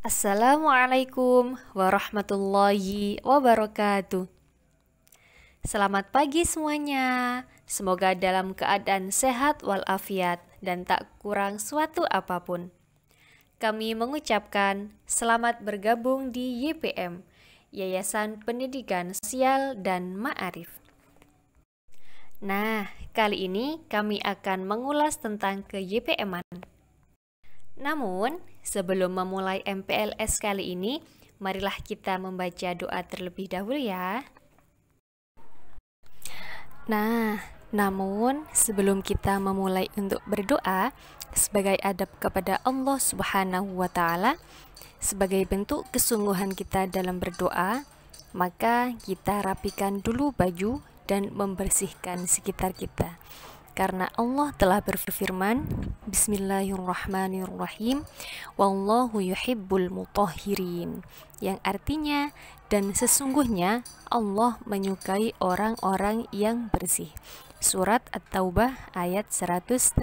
Assalamualaikum warahmatullahi wabarakatuh. Selamat pagi semuanya. Semoga dalam keadaan sehat walafiat dan tak kurang suatu apapun. Kami mengucapkan selamat bergabung di YPM, Yayasan Pendidikan Sosial dan Ma'arif. Nah, kali ini kami akan mengulas tentang ke-YPM-an. Namun, sebelum memulai MPLS kali ini, marilah kita membaca doa terlebih dahulu ya. Namun sebelum kita memulai untuk berdoa, sebagai adab kepada Allah Subhanahu wa Ta'ala, sebagai bentuk kesungguhan kita dalam berdoa, maka kita rapikan dulu baju dan membersihkan sekitar kita. Karena Allah telah berfirman, Bismillahirrahmanirrahim, Wallahu yuhibbul mutahhirin, yang artinya, dan sesungguhnya Allah menyukai orang-orang yang bersih. Surat At-Taubah ayat 108.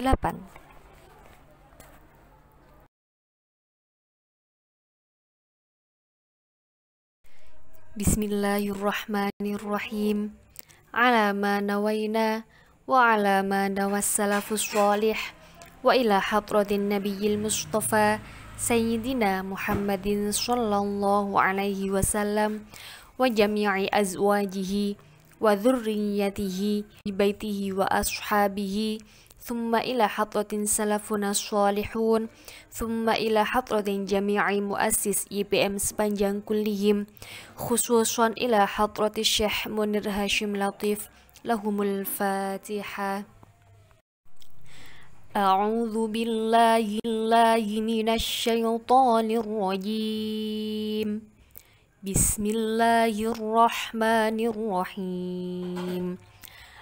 Bismillahirrahmanirrahim. Ala ma nawaina وعلى ما نوى السلف الصالح وإلى حضرة النبي المصطفى سيدنا محمد صلى الله عليه وسلم وجميع أزواجه وذريته بيته وأصحابه ثم إلى حضرة سلفنا الصالحون ثم إلى حضرة جميع مؤسس YPM sepanjang kullihim خصوصا إلى حضرة الشيخ منير هاشم لطيف لهم الفاتحة. أعوذ بالله من الشيطان الرجيم. بسم الله الرحمن الرحيم.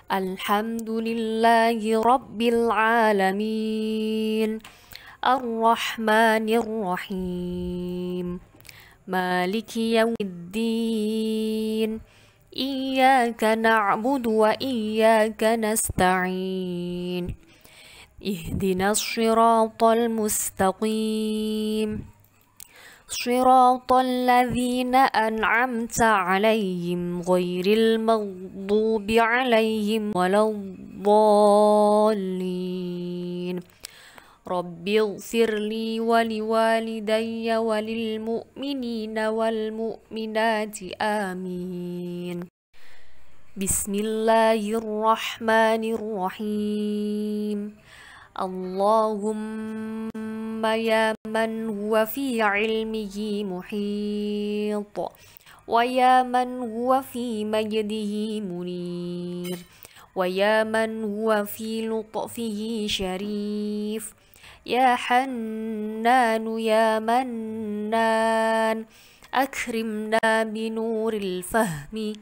الحمد لله رب العالمين الرحمن الرحيم مالك يوم الدين إياك نعبد وإياك نستعين اهدنا الصراط المستقيم صراط الذين أنعمت عليهم غير المغضوب عليهم ولا الضالين رب اغفر لي ولوالدي وللمؤمنين والمؤمنات آمين. بسم الله الرحمن الرحيم. اللهم يا من هو في علمه محيط ويا من هو في مجده منير ويا من هو في لطفه شريف يا حنان يا منان أكرمنا بنور الفهم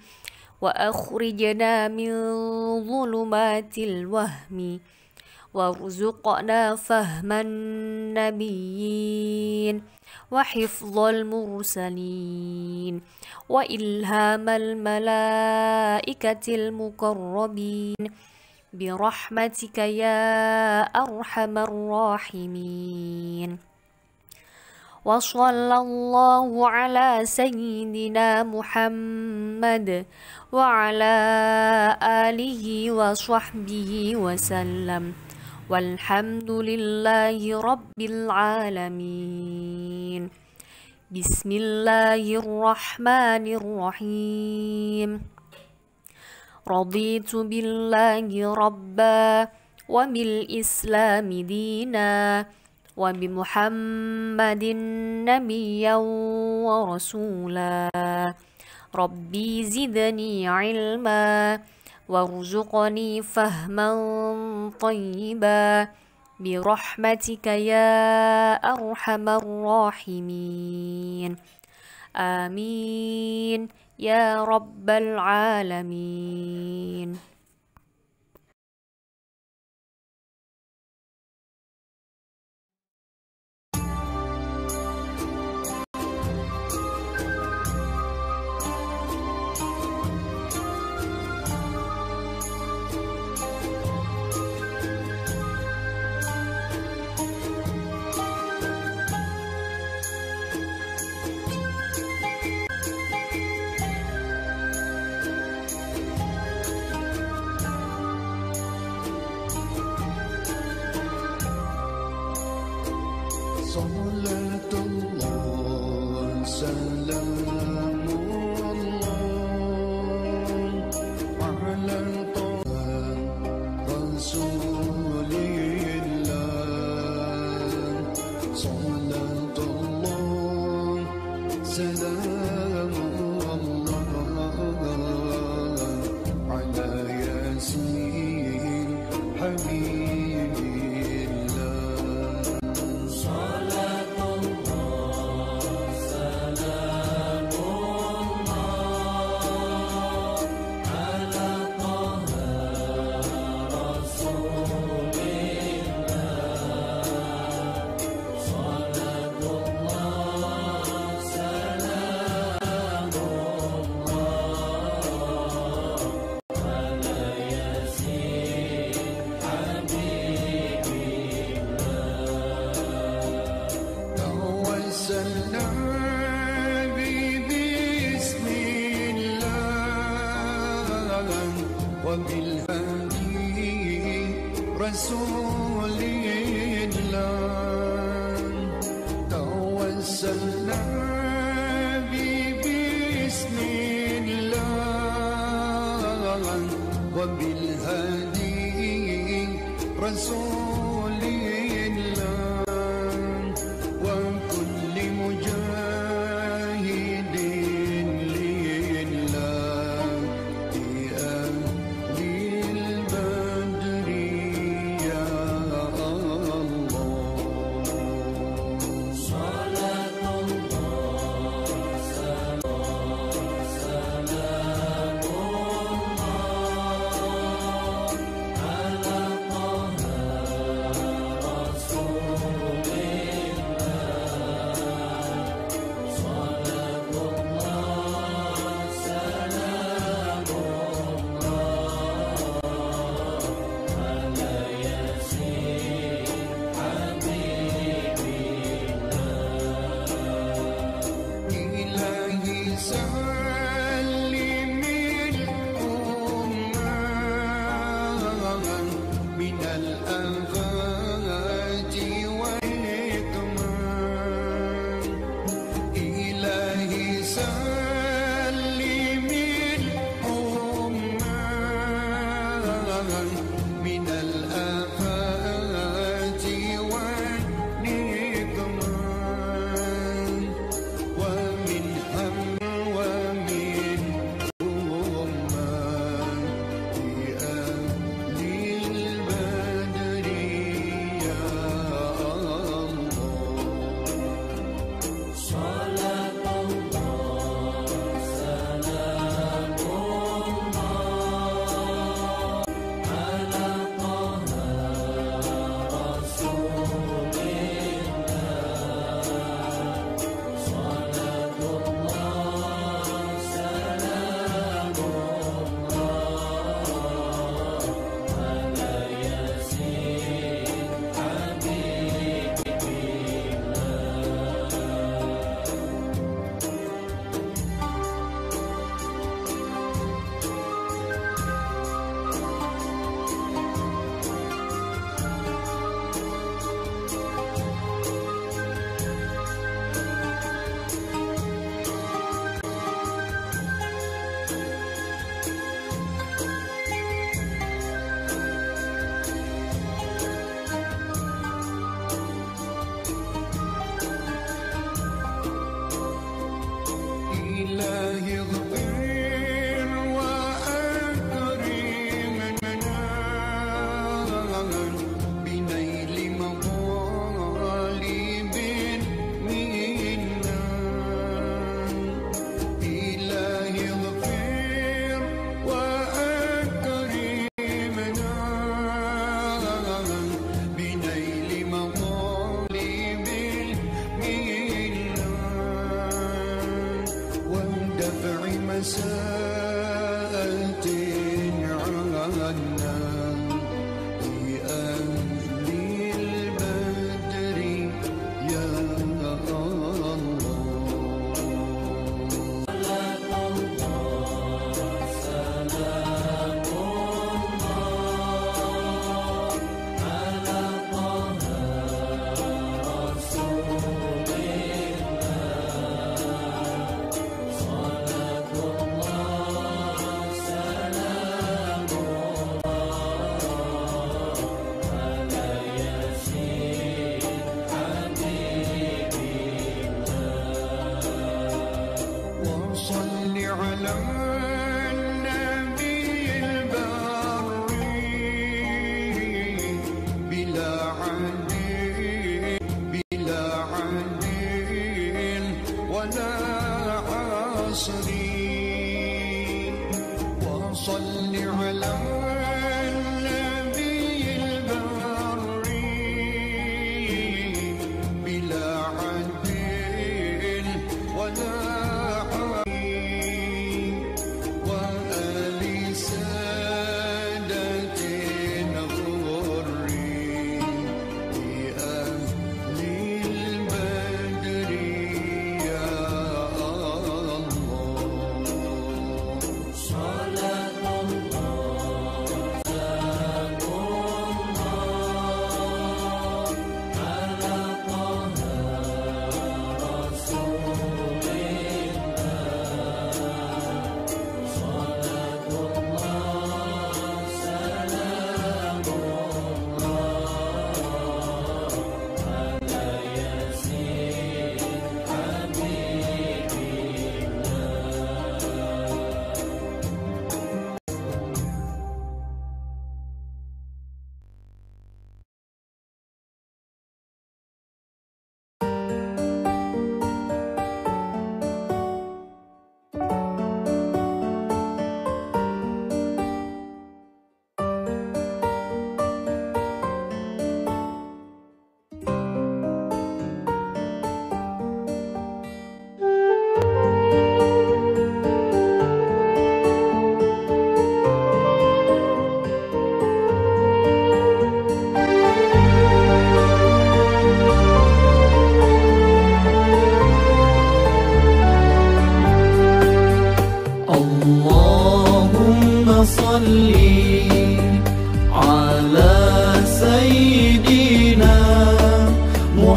وأخرجنا من ظلمات الوهم وارزقنا فهم النبيين وحفظ المرسلين وإلهام الملائكة المقربين برحمتك يا أرحم الراحمين. وصلى الله على سيدنا محمد وعلى آله وصحبه وسلم والحمد لله رب العالمين. بسم الله الرحمن الرحيم. رضيت بالله ربا وبالإسلام دينا وبمحمد نبيا ورسولا ربي زدني علما وارزقني فهما طيبا برحمتك يا أرحم الراحمين آمين يا رب العالمين. صلاة الله سلام الله على طه رسول الله صلاة الله سلام الله على ياسين حبيب الله صلاة الله سلام الله على طه رسول الله صلاة الله سلام الله على ياسين حبيب الله توسلنا بسم الله وبالهادي رسول الله توسلنا بسم الله وبالهادي رسول الله وكل مجاهد لله بأهل البدر يا الله صلاة الله سلام الله على طه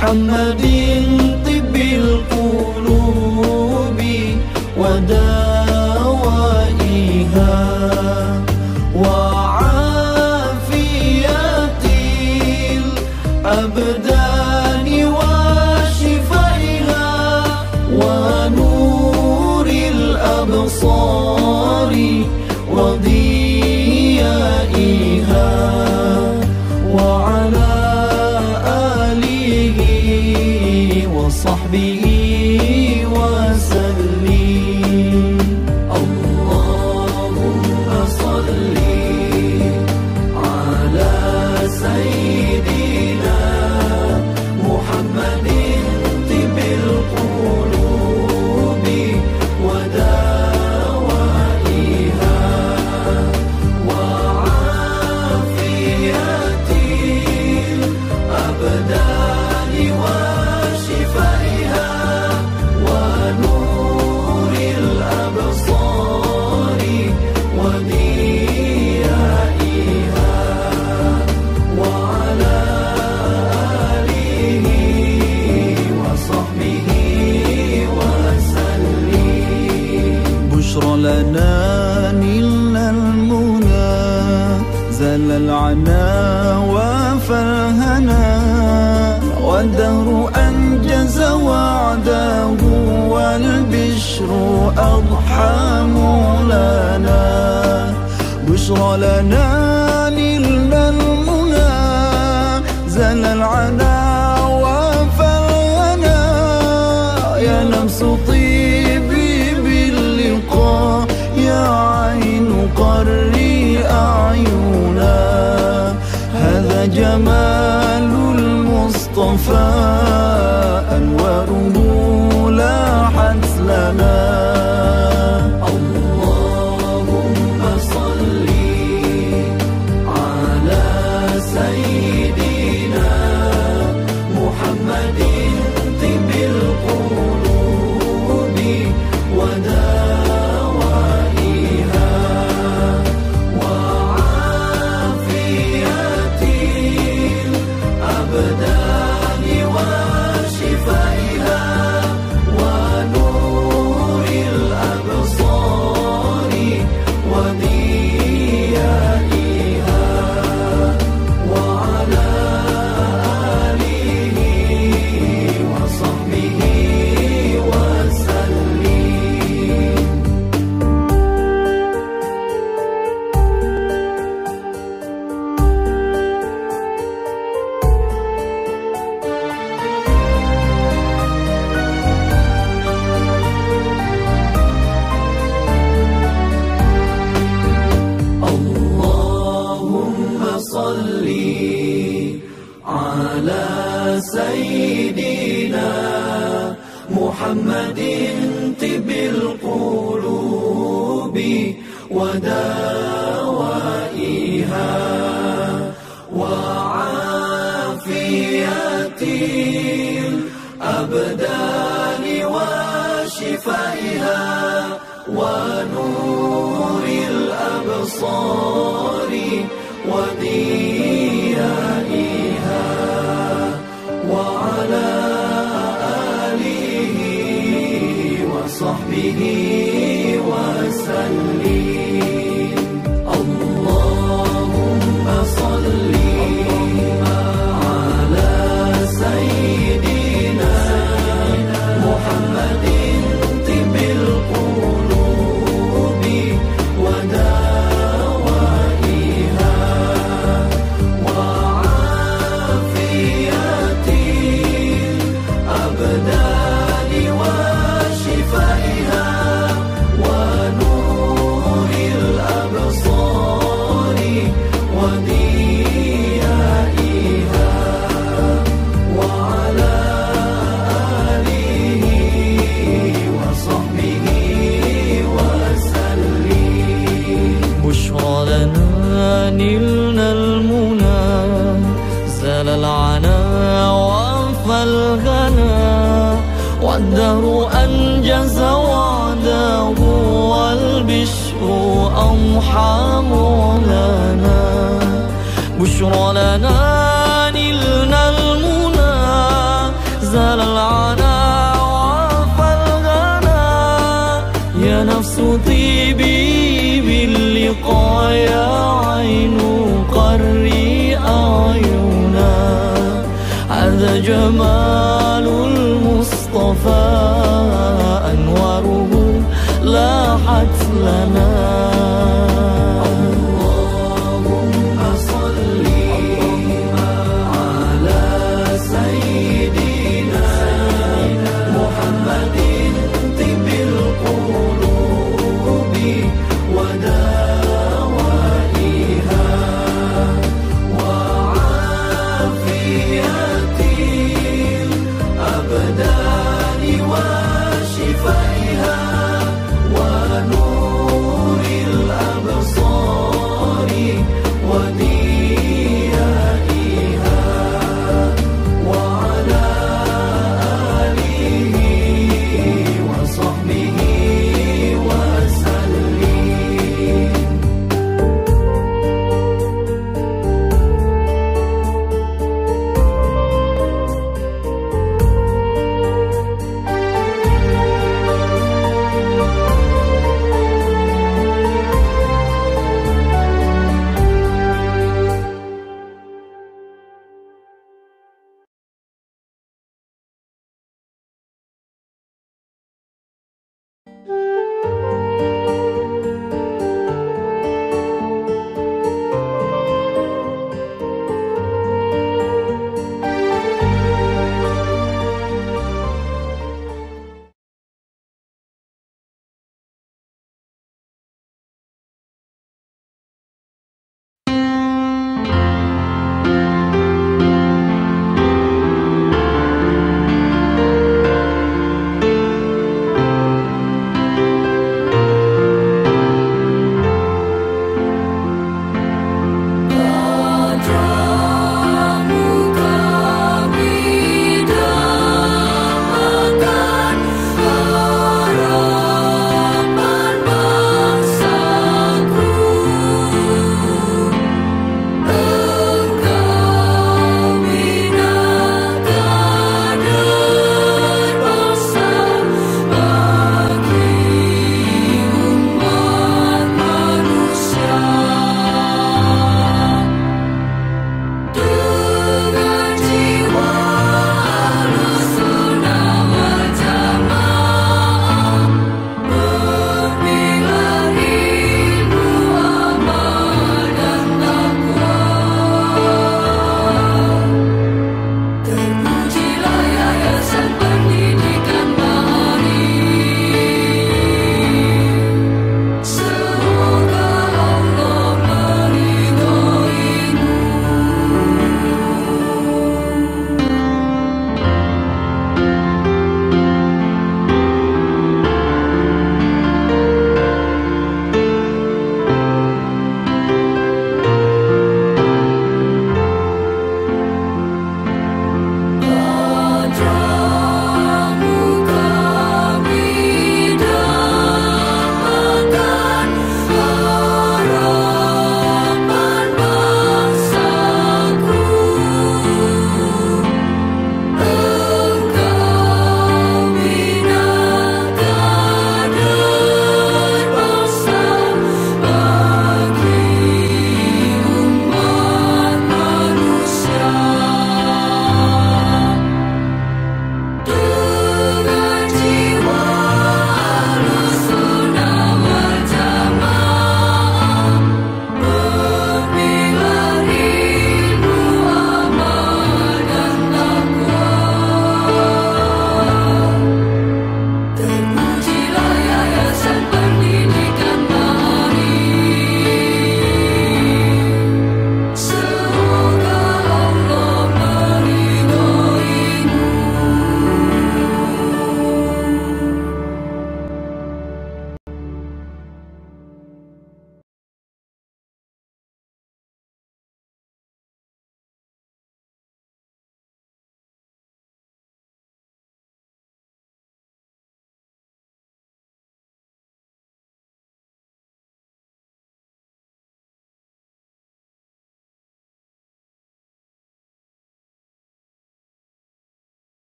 محمد طب القلوب ودوائها وعافية الأبدان وشفائها ونور الأبصار وضيائها وعلى آله وصحبه وسلم. اللهم صل على سيدنا محمد طب القلوب ودوائها وعافية الأبدان وشفائها ونور الأبصار وضيائها وعلى آله وصحبه وسلم. بشرى لنا نلنا المنى زل العنا وفرهنا والدهر أنجز وعده والبشر أضحى مولانا. بشرى لنا نلنا المنى زل العنا وفرهنا يا لمس طيبي باللقاء يا عين قري أعينا. هذا جمال المصطفى أنواره لاحت لنا. اللهم صل على سيدنا محمد طب القلوب ودوائها وعافية الأبدان وشفائها ونور الأبصار وضيائها وعلى آله وصحبه وسلم. اللهم صل على سيدنا محمد طب القلوب ودوائها وعافية الأبدان وشفائها ونور الأبصار وضيائها وعلى آله وصحبه وسلم. اللهم صل على سيدنا محمد طب القلوب ودوائها وعافية الأبدان وشفائها ونور الأبصار وضيائها وعلى آله وصحبه وسلم. بشرى لنا نلنا المنى زال العنا وفى الغنى والدهر أنجز وعده والبشر أضحى مولانا. بشرى لنا نلنا المنى زال العنا وعفى الغنا يا نفس طيبي باللقاء يا عين قري أعينا هذا جمال المصطفى أنواره لاحت لنا اللهم صل على سيدنا محمد طب القلوب ودوائها وعافية الأبدان وشفائها ونور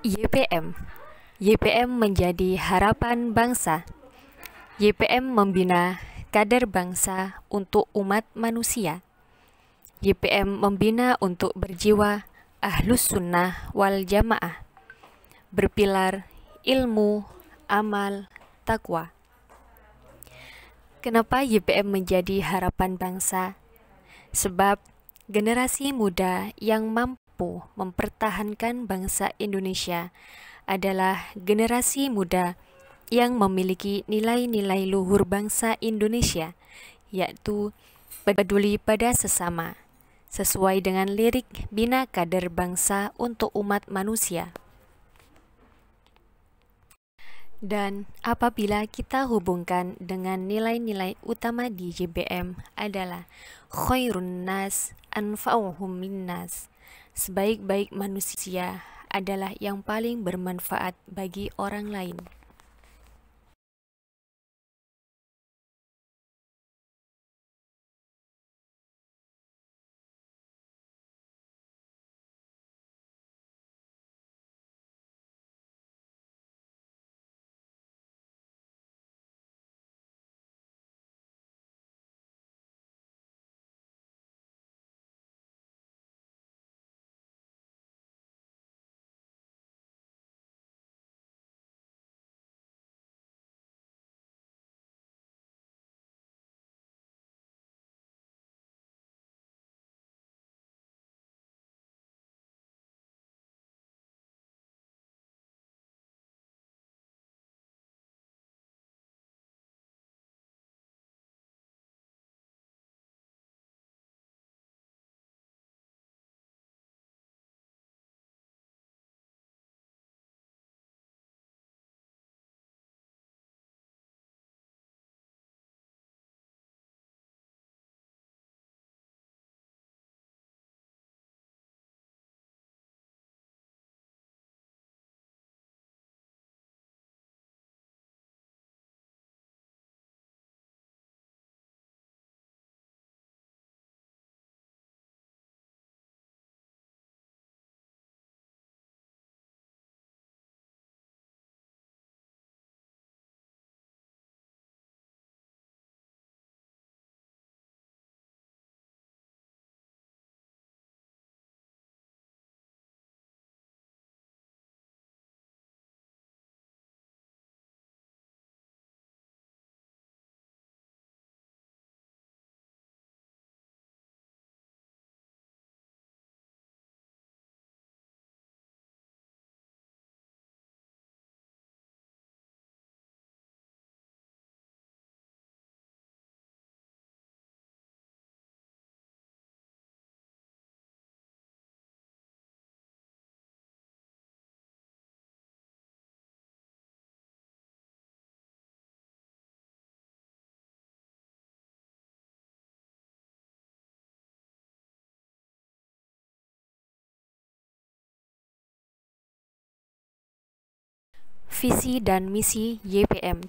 YPM. YPM menjadi harapan bangsa. YPM membina kader bangsa untuk umat manusia. YPM membina untuk berjiwa Ahlus Sunnah wal Jamaah, berpilar ilmu, amal, takwa. Kenapa YPM menjadi harapan bangsa? Sebab generasi muda yang mampu mempertahankan bangsa Indonesia adalah generasi muda yang memiliki nilai-nilai luhur bangsa Indonesia, yaitu peduli pada sesama, sesuai dengan lirik Bina Kader Bangsa untuk Umat Manusia. Dan apabila kita hubungkan dengan nilai-nilai utama di YPM adalah khairun nas anfa'uhum linnas, sebaik-baik manusia adalah yang paling bermanfaat bagi orang lain. Visi dan misi YPM.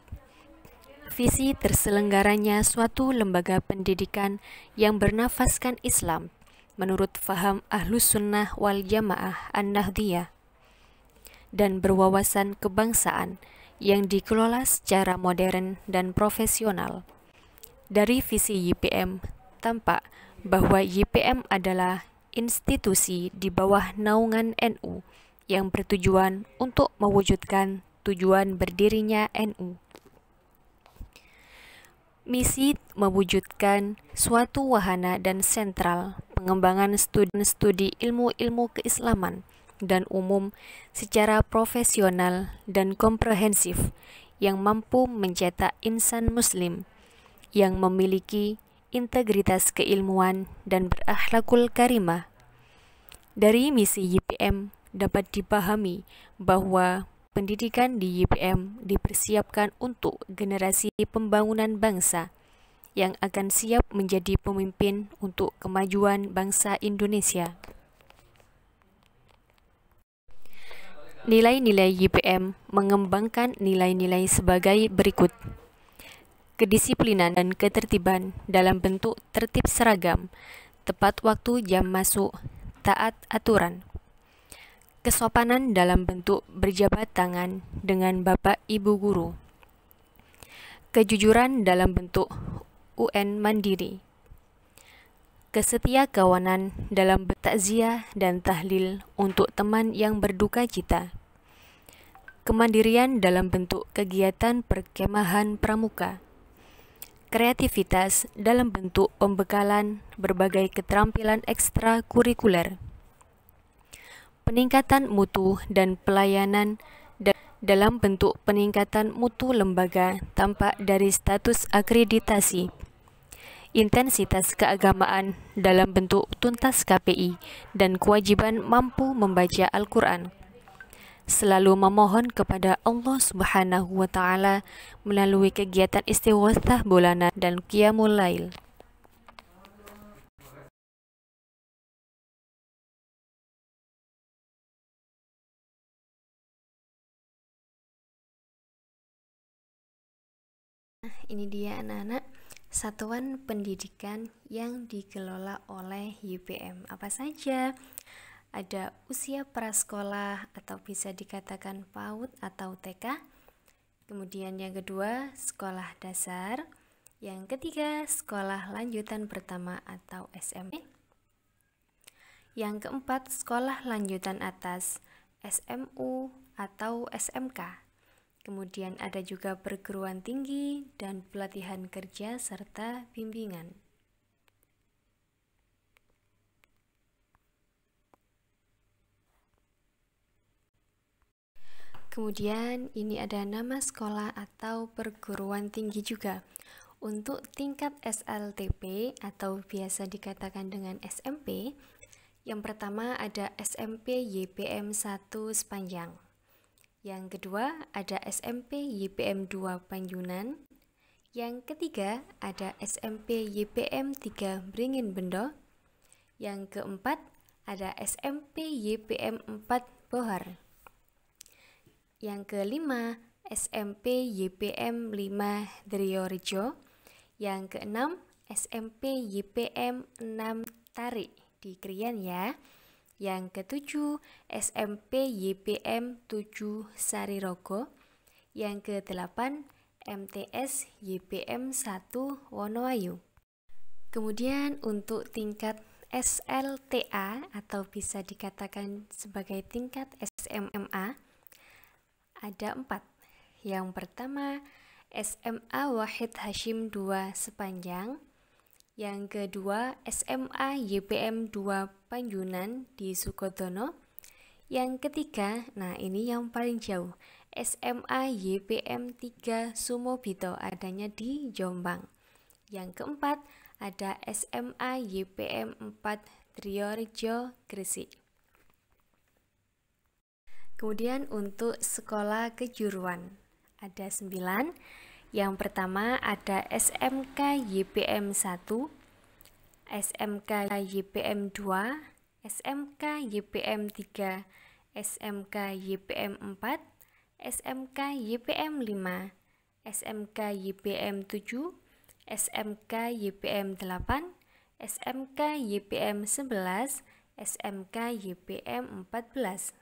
Visi terselenggaranya suatu lembaga pendidikan yang bernafaskan Islam menurut faham Ahlus Sunnah wal Jamaah An-Nahdiyah dan berwawasan kebangsaan yang dikelola secara modern dan profesional. Dari visi YPM tampak bahwa YPM adalah institusi di bawah naungan NU yang bertujuan untuk mewujudkan tujuan berdirinya NU. Misi mewujudkan suatu wahana dan sentral pengembangan studi ilmu-ilmu keislaman dan umum secara profesional dan komprehensif yang mampu mencetak insan muslim yang memiliki integritas keilmuan dan berakhlakul karimah. Dari misi YPM dapat dipahami bahwa pendidikan di YPM dipersiapkan untuk generasi pembangunan bangsa yang akan siap menjadi pemimpin untuk kemajuan bangsa Indonesia. Nilai-nilai YPM mengembangkan nilai-nilai sebagai berikut: kedisiplinan dan ketertiban dalam bentuk tertib seragam, tepat waktu jam masuk, taat aturan. kesopanan dalam bentuk berjabat tangan dengan Bapak Ibu guru, kejujuran dalam bentuk UN mandiri, kesetiakawanan dalam bertakziah dan tahlil untuk teman yang berduka cita, kemandirian dalam bentuk kegiatan perkemahan pramuka, kreativitas dalam bentuk pembekalan berbagai keterampilan ekstrakurikuler, peningkatan mutu dan pelayanan dalam bentuk peningkatan mutu lembaga tampak dari status akreditasi, intensitas keagamaan dalam bentuk tuntas KPI dan kewajiban mampu membaca Al-Quran, selalu memohon kepada Allah Subhanahu wa Ta'ala melalui kegiatan istighatsah bulanan dan qiyamul lail. Ini dia anak-anak satuan pendidikan yang dikelola oleh YPM. Apa saja? Ada usia prasekolah atau bisa dikatakan PAUD atau TK. Kemudian yang kedua, sekolah dasar. Yang ketiga, sekolah lanjutan pertama atau SMP. Yang keempat, sekolah lanjutan atas, SMU atau SMK. Kemudian ada juga perguruan tinggi dan pelatihan kerja serta bimbingan. Kemudian ini ada nama sekolah atau perguruan tinggi juga. Untuk tingkat SLTP atau biasa dikatakan dengan SMP, yang pertama ada SMP YPM 1 Sepanjang. Yang kedua ada SMP YPM 2 Panjunan. Yang ketiga ada SMP YPM 3 Beringin Bendo. Yang keempat ada SMP YPM 4 Bohar. Yang kelima SMP YPM 5 Driorejo. Yang keenam SMP YPM 6 Tarik di Krian ya. Yang ketujuh SMP YPM 7 Sarirogo. Yang kedelapan MTS YPM 1 Wonoayu. Kemudian untuk tingkat SLTA atau bisa dikatakan sebagai tingkat SMA ada 4. Yang pertama SMA Wahid Hashim 2 Sepanjang. Yang kedua SMA YPM 2 Panjunan di Sukodono. Yang ketiga, nah ini yang paling jauh, SMA YPM 3 Sumobito, adanya di Jombang. Yang keempat ada SMA YPM 4 Driorejo Gresik. Kemudian untuk sekolah kejuruan ada 9. Yang pertama ada SMK YPM 1, SMK YPM 2, SMK YPM 3, SMK YPM 4, SMK YPM 5, SMK YPM 7, SMK YPM 8, SMK YPM 11, SMK YPM 14.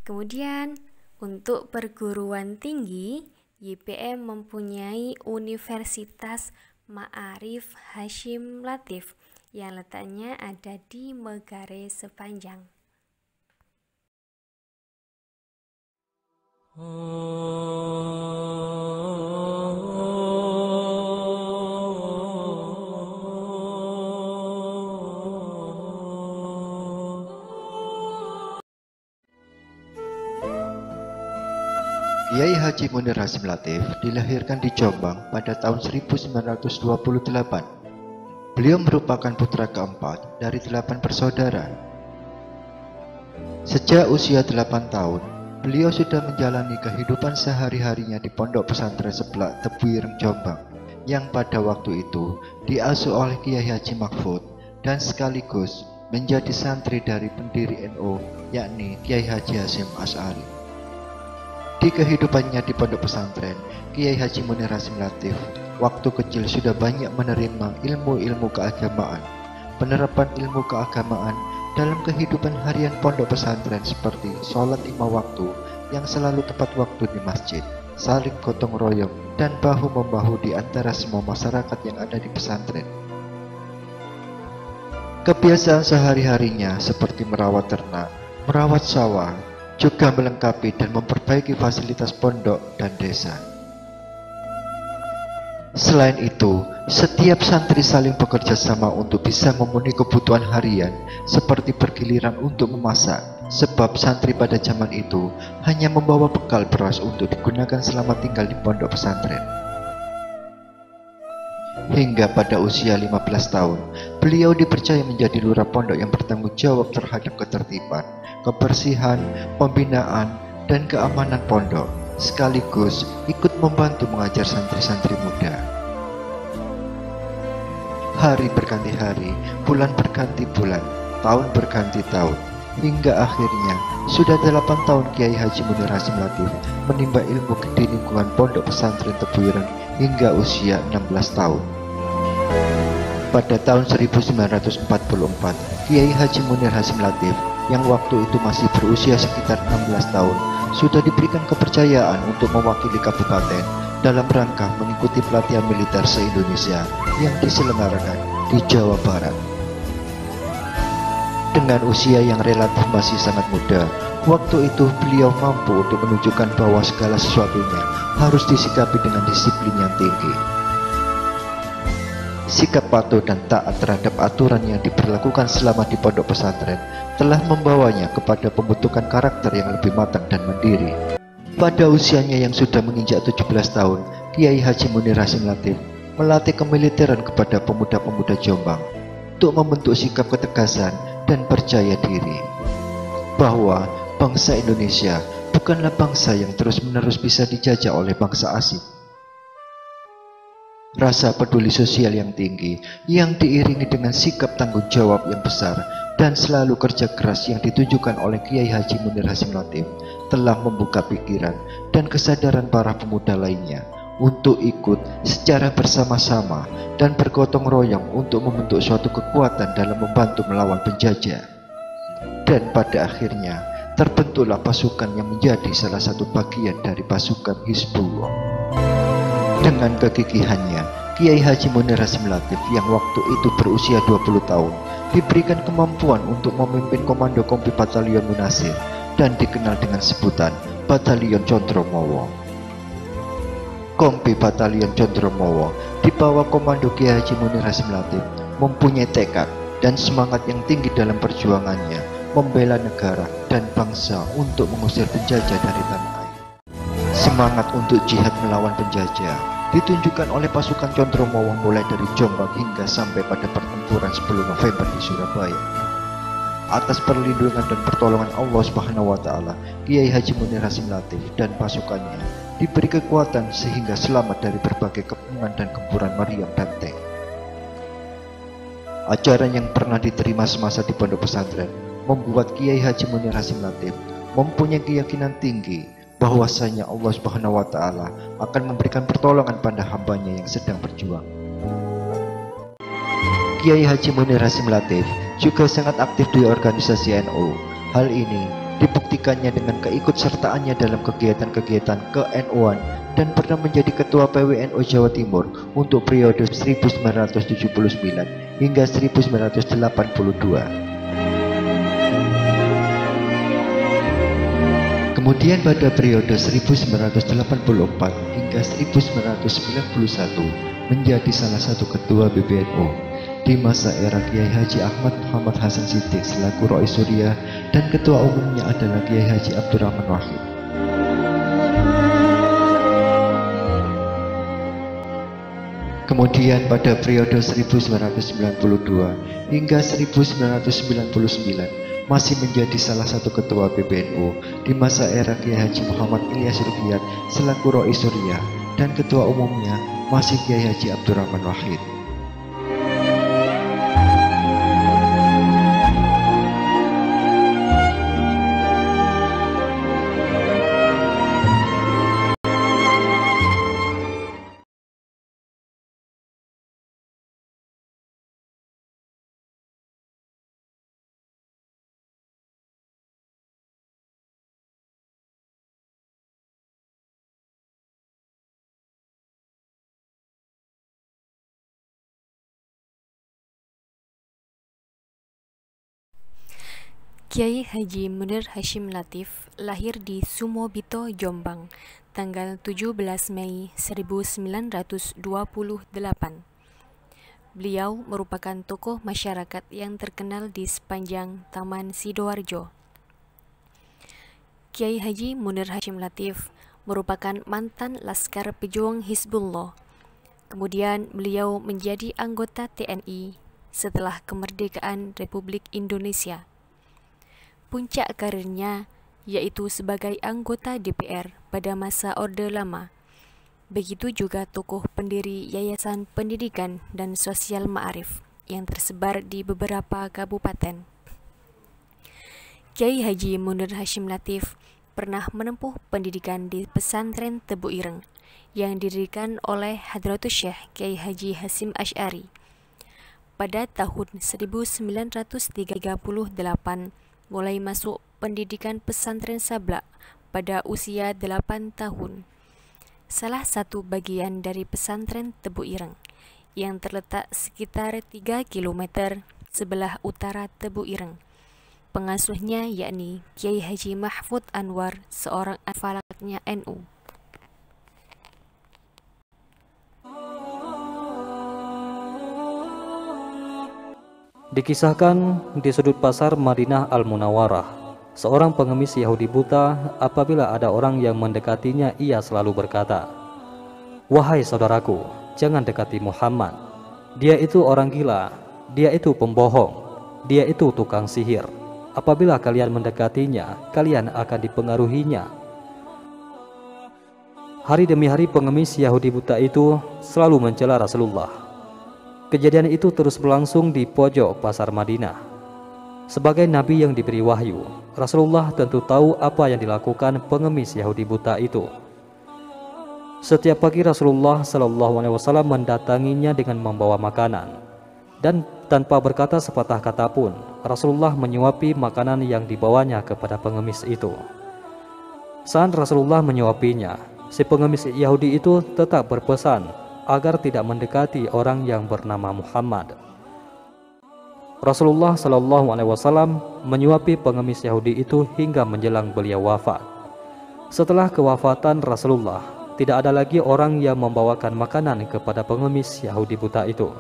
Kemudian untuk perguruan tinggi, YPM mempunyai Universitas Ma'arif Hasyim Latif yang letaknya ada di Megare Sepanjang. Kiai Haji Munir Hasyim Latif dilahirkan di Jombang pada tahun 1928. Beliau merupakan putra keempat dari 8 bersaudara. Sejak usia 8 tahun, beliau sudah menjalani kehidupan sehari-harinya di pondok pesantren Seblak Tebuireng Jombang, yang pada waktu itu diasuh oleh Kiai Haji Mahfud dan sekaligus menjadi santri dari pendiri NU, yakni Kiai Haji Hasyim Asy'ari. Di kehidupannya di pondok pesantren, Kiai Haji Munir Hasyim Latif waktu kecil sudah banyak menerima ilmu-ilmu keagamaan. Penerapan ilmu keagamaan dalam kehidupan harian pondok pesantren seperti sholat 5 waktu yang selalu tepat waktu di masjid, saling gotong royong, dan bahu-membahu di antara semua masyarakat yang ada di pesantren. Kebiasaan sehari-harinya seperti merawat ternak, merawat sawah, juga melengkapi dan memperbaiki fasilitas pondok dan desa. Selain itu, setiap santri saling bekerja sama untuk bisa memenuhi kebutuhan harian seperti bergiliran untuk memasak, sebab santri pada zaman itu hanya membawa bekal beras untuk digunakan selama tinggal di pondok pesantren. Hingga pada usia 15 tahun, beliau dipercaya menjadi lurah pondok yang bertanggung jawab terhadap ketertiban, kebersihan, pembinaan, dan keamanan pondok, sekaligus ikut membantu mengajar santri-santri muda. Hari berganti hari, bulan berganti bulan, tahun berganti tahun, hingga akhirnya sudah 8 tahun Kiai Haji Munir Hasim Latif menimba ilmu di lingkungan pondok pesantren Tebuireng hingga usia 16 tahun. Pada tahun 1944, Kiai Haji Munir Hasim Latif yang waktu itu masih berusia sekitar 16 tahun sudah diberikan kepercayaan untuk mewakili kabupaten dalam rangka mengikuti pelatihan militer se-Indonesia yang diselenggarakan di Jawa Barat. Dengan usia yang relatif masih sangat muda, waktu itu beliau mampu untuk menunjukkan bahwa segala sesuatunya harus disikapi dengan disiplin yang tinggi. Sikap patuh dan taat terhadap aturan yang diberlakukan selama di pondok pesantren telah membawanya kepada pembentukan karakter yang lebih matang dan mandiri. Pada usianya yang sudah menginjak 17 tahun, Kiai Haji Munir Hasim Latif melatih kemiliteran kepada pemuda-pemuda Jombang untuk membentuk sikap ketegasan dan percaya diri bahwa bangsa Indonesia bukanlah bangsa yang terus-menerus bisa dijajah oleh bangsa asing. Rasa peduli sosial yang tinggi yang diiringi dengan sikap tanggung jawab yang besar dan selalu kerja keras yang ditunjukkan oleh Kiai Haji Munir Hasim Latif telah membuka pikiran dan kesadaran para pemuda lainnya untuk ikut secara bersama-sama dan bergotong royong untuk membentuk suatu kekuatan dalam membantu melawan penjajah. Dan pada akhirnya terbentuklah pasukan yang menjadi salah satu bagian dari pasukan Hizbullah. Dengan kegigihannya, Kiai Haji Munir Hasim Latif yang waktu itu berusia 20 tahun diberikan kemampuan untuk memimpin Komando Kompi Batalion Munasir dan dikenal dengan sebutan Batalion Condromowo. Kompi Batalion Condromowo di bawah komando Kiai Haji Munir Hasim Latif mempunyai tekad dan semangat yang tinggi dalam perjuangannya membela negara dan bangsa untuk mengusir penjajah dari tanah air. Semangat untuk jihad melawan penjajah ditunjukkan oleh pasukan Condromowo mulai dari Jombang hingga sampai pada pertempuran 10 November di Surabaya. Atas perlindungan dan pertolongan Allah Subhanahu wa taala, Kiai Haji Munir Hasim Latif dan pasukannya diberi kekuatan sehingga selamat dari berbagai kepungan dan gempuran meriam dan tank. Ajaran yang pernah diterima semasa di pondok pesantren membuat Kiai Haji Munir Hasim Latif mempunyai keyakinan tinggi bahwasanya Allah Subhanahu wa taala akan memberikan pertolongan pada hambanya yang sedang berjuang. Kiai Haji Munir Hasim Latif juga sangat aktif di organisasi NU. Hal ini dibuktikannya dengan keikutsertaannya dalam kegiatan-kegiatan ke-NU-an dan pernah menjadi ketua PWNU Jawa Timur untuk periode 1979 hingga 1982. Kemudian pada periode 1984 hingga 1991 menjadi salah satu ketua PBNU di masa era Kiai Haji Ahmad Muhammad Hasan Shiddiq selaku Rois Suriah dan ketua umumnya adalah Kiai Haji Abdurrahman Wahid. Kemudian pada periode 1992 hingga 1999 masih menjadi salah satu ketua PBNU di masa era Kiai Haji Muhammad Ilyas Ruqyat selaku Rois Suriah dan ketua umumnya masih Kiai Haji Abdurrahman Wahid. Kiai Haji Munir Hashim Latif lahir di Sumobito, Jombang, tanggal 17 Mei 1928. Beliau merupakan tokoh masyarakat yang terkenal di sepanjang Taman Sidoarjo. Kiai Haji Munir Hashim Latif merupakan mantan Laskar Pejuang Hizbullah. Kemudian beliau menjadi anggota TNI setelah kemerdekaan Republik Indonesia. Puncak karirnya yaitu sebagai anggota DPR pada masa Orde Lama. Begitu juga tokoh pendiri Yayasan Pendidikan dan Sosial Ma'arif yang tersebar di beberapa kabupaten. Kiai Haji Munir Hashim Latif pernah menempuh pendidikan di pesantren Tebu Ireng yang didirikan oleh Hadratus Syekh Kiai Haji Hasyim Asy'ari. Pada tahun 1938 mulai masuk pendidikan pesantren Sablak pada usia 8 tahun. Salah satu bagian dari pesantren Tebu Ireng yang terletak sekitar 3 km sebelah utara Tebu Ireng. Pengasuhnya yakni Kiai Haji Mahfud Anwar, seorang falaknya NU. Dikisahkan di sudut pasar Madinah Al-Munawwarah, seorang pengemis Yahudi buta, apabila ada orang yang mendekatinya, ia selalu berkata, "Wahai saudaraku, jangan dekati Muhammad. Dia itu orang gila, dia itu pembohong, dia itu tukang sihir. Apabila kalian mendekatinya, kalian akan dipengaruhinya." Hari demi hari pengemis Yahudi buta itu selalu mencela Rasulullah. Kejadian itu terus berlangsung di pojok pasar Madinah. Sebagai nabi yang diberi wahyu, Rasulullah tentu tahu apa yang dilakukan pengemis Yahudi buta itu. Setiap pagi Rasulullah SAW mendatanginya dengan membawa makanan, dan tanpa berkata sepatah kata pun, Rasulullah menyuapi makanan yang dibawanya kepada pengemis itu. Saat Rasulullah menyuapinya, si pengemis Yahudi itu tetap berpesan agar tidak mendekati orang yang bernama Muhammad. Rasulullah SAW menyuapi pengemis Yahudi itu hingga menjelang beliau wafat. Setelah kewafatan Rasulullah, tidak ada lagi orang yang membawakan makanan kepada pengemis Yahudi buta itu.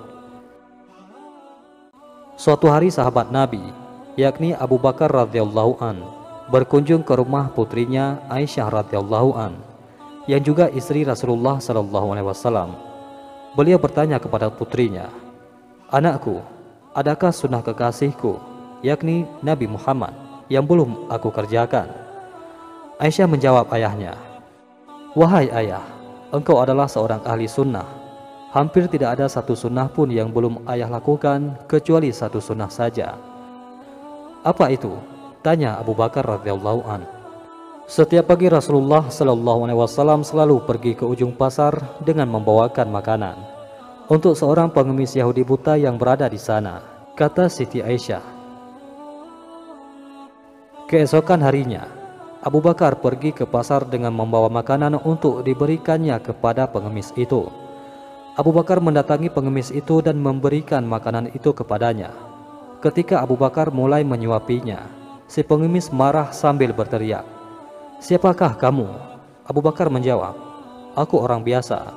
Suatu hari sahabat Nabi, yakni Abu Bakar radhiyallahu an, berkunjung ke rumah putrinya Aisyah radhiyallahu an, yang juga istri Rasulullah SAW. Beliau bertanya kepada putrinya, "Anakku, adakah sunnah kekasihku, yakni Nabi Muhammad, yang belum aku kerjakan?" Aisyah menjawab ayahnya, "Wahai ayah, engkau adalah seorang ahli sunnah. Hampir tidak ada satu sunnah pun yang belum ayah lakukan, kecuali satu sunnah saja." "Apa itu?" tanya Abu Bakar radhiyallahu an. Setiap pagi Rasulullah SAW selalu pergi ke ujung pasar dengan membawakan makanan untuk seorang pengemis Yahudi buta yang berada di sana, kata Siti Aisyah. Keesokan harinya, Abu Bakar pergi ke pasar dengan membawa makanan untuk diberikannya kepada pengemis itu. Abu Bakar mendatangi pengemis itu dan memberikan makanan itu kepadanya. Ketika Abu Bakar mulai menyuapinya, si pengemis marah sambil berteriak, "Siapakah kamu?" Abu Bakar menjawab, "Aku orang biasa."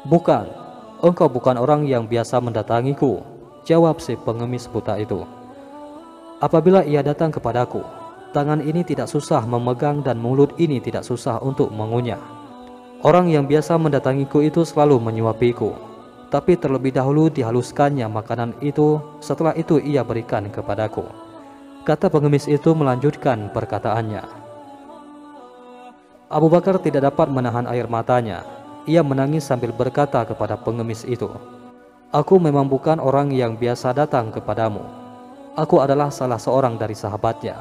"Bukan, engkau bukan orang yang biasa mendatangiku," jawab si pengemis buta itu. "Apabila ia datang kepadaku, tangan ini tidak susah memegang dan mulut ini tidak susah untuk mengunyah. Orang yang biasa mendatangiku itu selalu menyuapiku, tapi terlebih dahulu dihaluskannya makanan itu, setelah itu ia berikan kepadaku." Kata pengemis itu melanjutkan perkataannya. Abu Bakar tidak dapat menahan air matanya. Ia menangis sambil berkata kepada pengemis itu, "Aku memang bukan orang yang biasa datang kepadamu. Aku adalah salah seorang dari sahabatnya.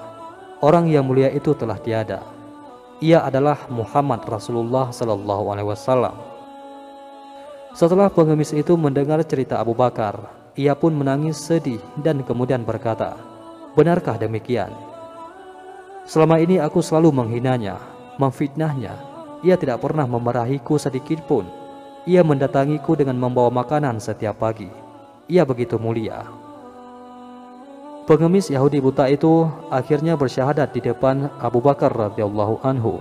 Orang yang mulia itu telah tiada. Ia adalah Muhammad Rasulullah SAW." Setelah pengemis itu mendengar cerita Abu Bakar, ia pun menangis sedih dan kemudian berkata, "Benarkah demikian? Selama ini aku selalu menghinanya, memfitnahnya. Ia tidak pernah memarahiku sedikit pun. Ia mendatangiku dengan membawa makanan setiap pagi. Ia begitu mulia." Pengemis Yahudi buta itu akhirnya bersyahadat di depan Abu Bakar radhiyallahu anhu.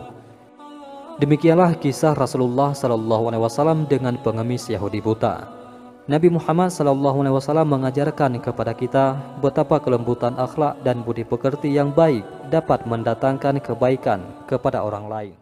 Demikianlah kisah Rasulullah sallallahu alaihi wasallam dengan pengemis Yahudi buta. Nabi Muhammad sallallahu alaihi wasallam mengajarkan kepada kita betapa kelembutan akhlak dan budi pekerti yang baik dapat mendatangkan kebaikan kepada orang lain.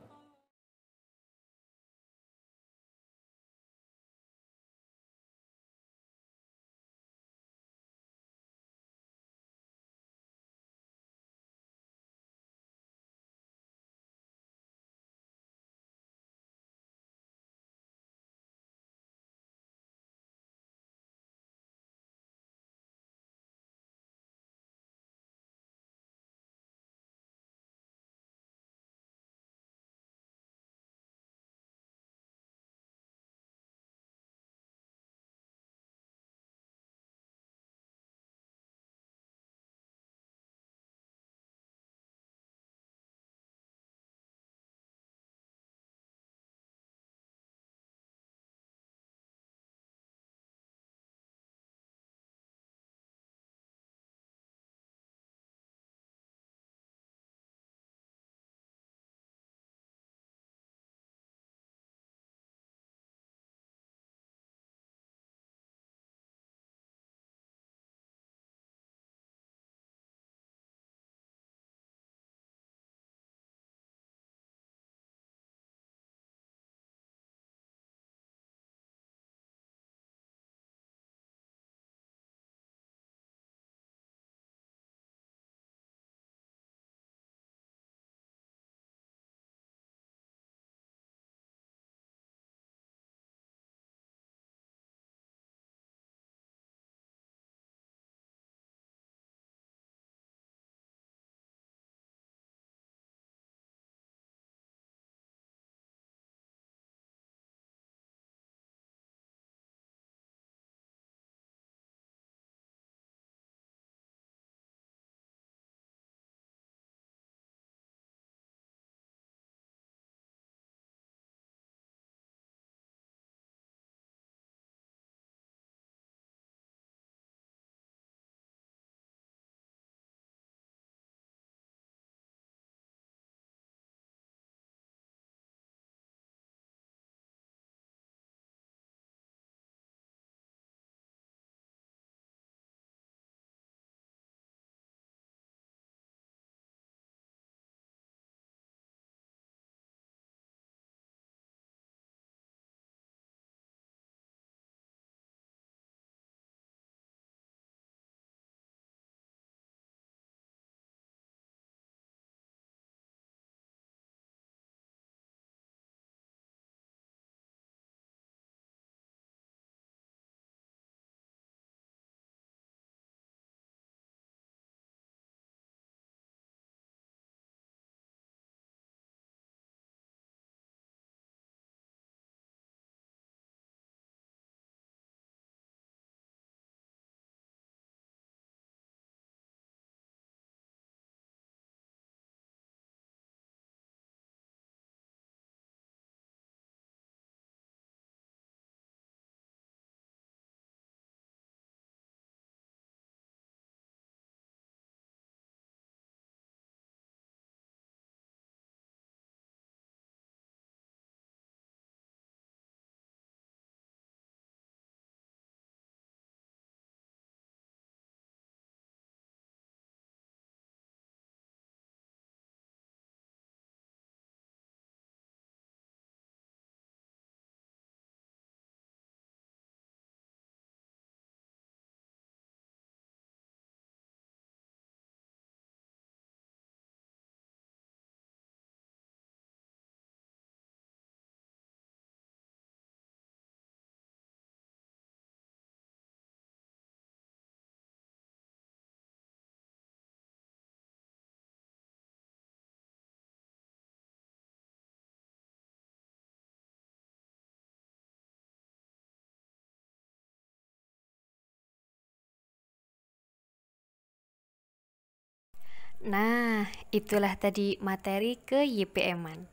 Nah, itulah tadi materi ke YPM-an.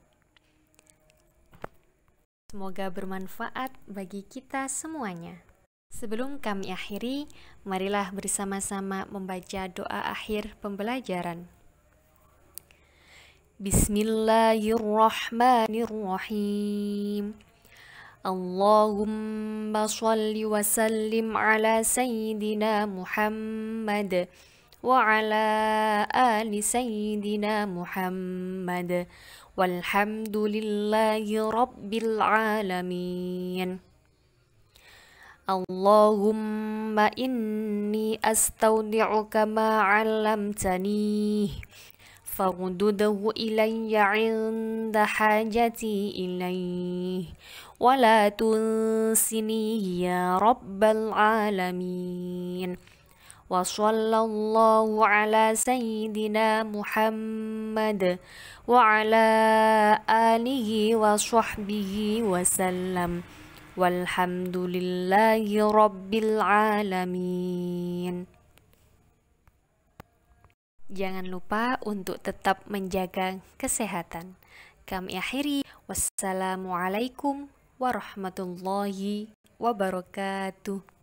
Semoga bermanfaat bagi kita semuanya. Sebelum kami akhiri, marilah bersama-sama membaca doa akhir pembelajaran. Bismillahirrahmanirrahim. Allahumma shalli wa sallim ala sayyidina Muhammad wa ala ali sayyidina Muhammad walhamdulillahi rabbil alamin. Allahumma inni astaudi'uka ma 'allamtani فاردده إلي عند حاجتي إليه ولا تنسنيه يا رب العالمين وصلى الله على سيدنا محمد وعلى آله وصحبه وسلم والحمد لله رب العالمين. Jangan lupa untuk tetap menjaga kesehatan. Kami akhiri. Wassalamualaikum warahmatullahi wabarakatuh.